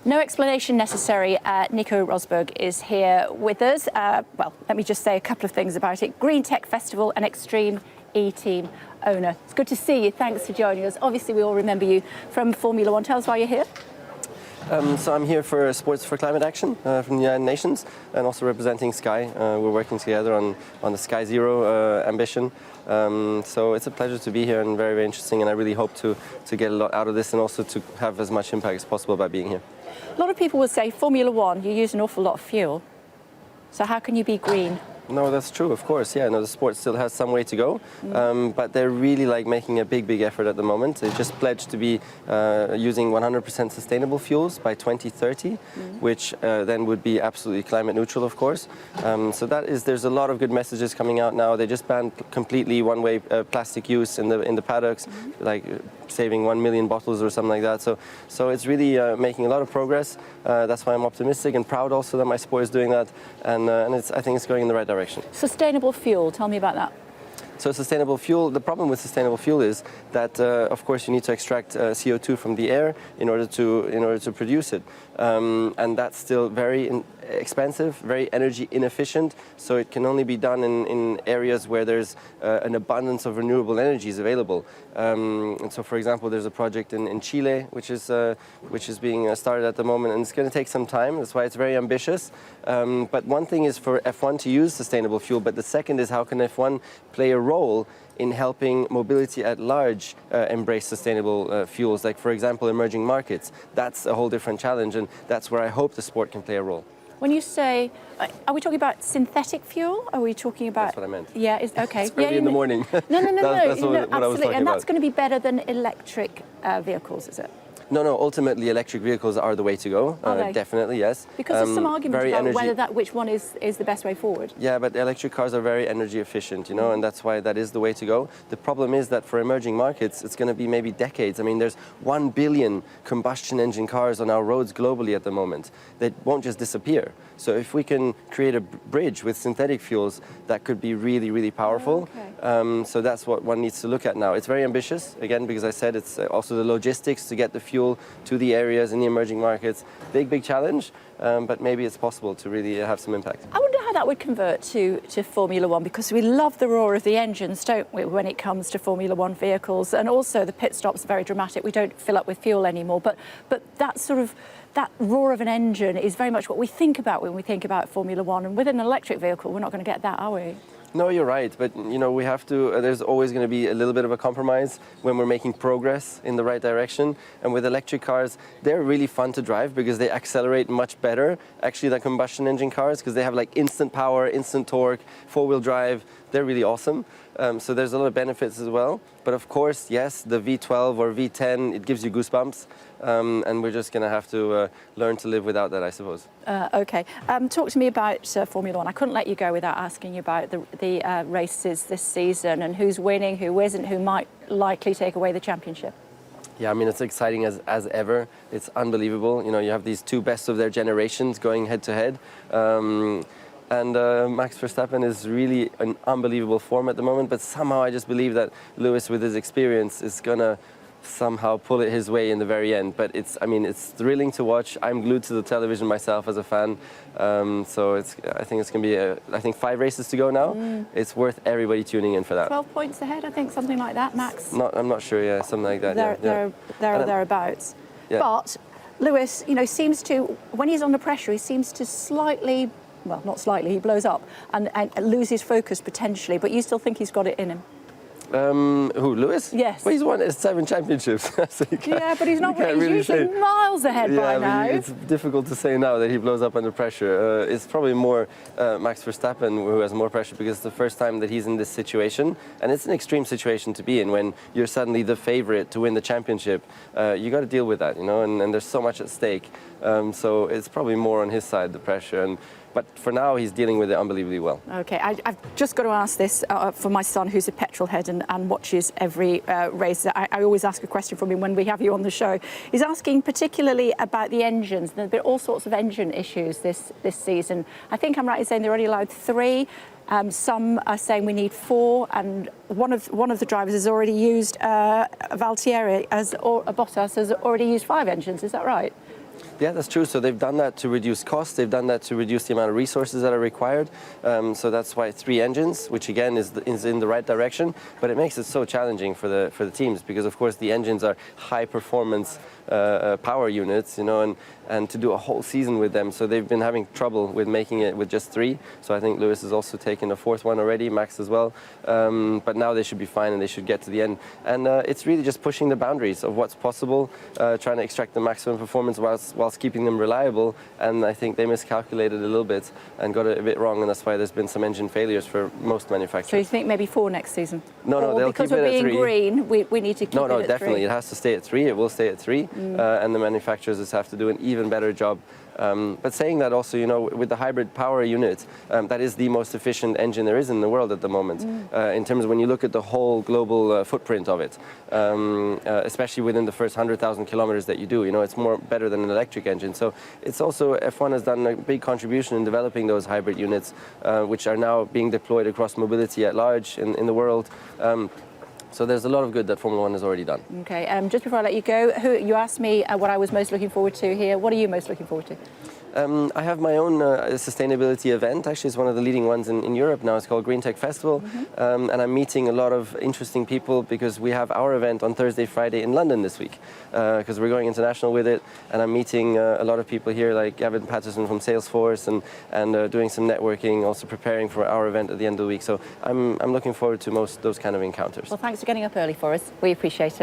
No explanation necessary. Nico Rosberg is here with us. Well, let me just say a couple of things about it. Green Tech Festival and Extreme E-Team owner. It's good to see you. Thanks for joining us. Obviously, we all remember you from Formula One. Tell us why you're here. So I'm here for Sports for Climate Action from the United Nations and also representing Sky. We're working together on the Sky Zero ambition. So it's a pleasure to be here and very, very interesting, and I really hope to get a lot out of this and also to have as much impact as possible by being here. A lot of people would say Formula One, you use an awful lot of fuel. So how can you be green? No, that's true, of course. Yeah, no, the sport still has some way to go, but they're really making a big effort at the moment. They just pledged to be using 100% sustainable fuels by 2030, which then would be absolutely climate neutral, of course. So there's a lot of good messages coming out now. They just banned completely one-way plastic use in the paddocks, like saving 1 million bottles or something like that. So it's really making a lot of progress. That's why I'm optimistic and proud also that my sport is doing that, and I think it's going in the right direction. Sustainable fuel, tell me about that. So sustainable fuel, the problem with sustainable fuel is that, of course, you need to extract CO2 from the air in order to produce it. And that's still very expensive, very energy inefficient, so it can only be done in areas where there's an abundance of renewable energies available. And so, for example, there's a project in Chile which is being started at the moment, and it's going to take some time. That's why it's very ambitious. But one thing is for F1 to use sustainable fuel, but the second is how can F1 play a role in helping mobility at large embrace sustainable fuels, like, for example, emerging markets. That's a whole different challenge, and that's where I hope the sport can play a role. When you say, are we talking about synthetic fuel? Are we talking about? That's what I meant. Yeah, okay. It's going to be in the morning. No, that's what I was absolutely. talking about. And that's going to be better than electric vehicles, is it? No, ultimately electric vehicles are the way to go. Definitely, yes. Because there's some argument about which one is the best way forward. Yeah, but electric cars are very energy efficient, and that's why that is the way to go. The problem is that for emerging markets, it's going to be maybe decades. I mean, there's 1 billion combustion engine cars on our roads globally at the moment that won't just disappear. So if we can create a bridge with synthetic fuels, that could be really, really powerful. So that's what one needs to look at now. It's very ambitious, again, because I said it's also the logistics to get the fuel to the areas in the emerging markets. Big challenge, but maybe it's possible to really have some impact. I wonder how that would convert to Formula One, because we love the roar of the engines, don't we, when it comes to Formula One vehicles, and also the pit stops are very dramatic. We don't fill up with fuel anymore, but that roar of an engine is very much what we think about when we think about Formula One, and with an electric vehicle we're not going to get that, are we? No, you're right, but we have to, there's always going to be a little bit of a compromise when we're making progress in the right direction. And with electric cars, they're really fun to drive because they accelerate much better actually than combustion engine cars, because they have like instant power, instant torque, four-wheel drive. They're really awesome. So there's a lot of benefits as well. But of course, yes, the V12 or V10, it gives you goosebumps. And we're just going to have to learn to live without that, I suppose. OK. Talk to me about Formula One. I couldn't let you go without asking you about the races this season and who's winning, who isn't, who might likely take away the championship. Yeah, I mean, it's exciting as ever. It's unbelievable. You have these two best of their generations going head to head. And Max Verstappen is really an unbelievable form at the moment, but somehow I just believe that Lewis, with his experience, is going to somehow pull it his way in the very end. But it's thrilling to watch. I'm glued to the television myself as a fan. So I think it's going to be 5 races to go now. It's worth everybody tuning in for that. 12 points ahead, I think, something like that, Max. I'm not sure, yeah, something like that. Thereabouts. Yeah. But Lewis, seems to, when he's under pressure, he seems to slightly, well, not slightly, he blows up and loses focus potentially, but you still think he's got it in him? Who, Lewis? Yes. Well, he's won 7 championships. So yeah, but he's not. He's really usually miles ahead by now. It's difficult to say now that he blows up under pressure. It's probably more Max Verstappen who has more pressure, because it's the first time that he's in this situation, and it's an extreme situation to be in when you're suddenly the favorite to win the championship. You got to deal with that, and there's so much at stake. So it's probably more on his side, the pressure. But for now, he's dealing with it unbelievably well. OK, I've just got to ask this for my son, who's a petrol head and watches every race. I always ask a question from him when we have you on the show. He's asking particularly about the engines. There have been all sorts of engine issues this season. I think I'm right in saying they're only allowed 3. Some are saying we need 4, and one of the drivers has already used Bottas has already used 5 engines. Is that right? Yeah, that's true. So they've done that to reduce costs. They've done that to reduce the amount of resources that are required. So that's why 3 engines, which again is in the right direction. But it makes it so challenging for the teams because, of course, the engines are high performance power units, you know, and to do a whole season with them. So they've been having trouble with making it with just 3. So I think Lewis has also taken a 4th one already, Max as well. But now they should be fine and they should get to the end. And it's really just pushing the boundaries of what's possible, trying to extract the maximum performance whilst keeping them reliable. And I think they miscalculated a little bit and got it a bit wrong, and that's why there's been some engine failures for most manufacturers. So you think maybe 4 next season? No, they'll keep it at 3. Because we're being green, we need to keep it at 3. No, definitely. It has to stay at 3. It will stay at 3. And the manufacturers just have to do an even better job. But saying that also, you know, with the hybrid power unit, that is the most efficient engine there is in the world at the moment. In terms of when you look at the whole global footprint of it, especially within the first 100,000 kilometers that you do, you know, it's better than an electric engine. So it's also, F1 has done a big contribution in developing those hybrid units, which are now being deployed across mobility at large in the world. So there's a lot of good that Formula 1 has already done. Okay, just before I let you go, you asked me what I was most looking forward to here. What are you most looking forward to? I have my own sustainability event. Actually, it's one of the leading ones in Europe now. It's called Green Tech Festival. And I'm meeting a lot of interesting people because we have our event on Thursday, Friday in London this week because we're going international with it. And I'm meeting a lot of people here like Gavin Patterson from Salesforce and doing some networking, also preparing for our event at the end of the week. So I'm looking forward to most those kind of encounters. Well, thanks for getting up early for us. We appreciate it.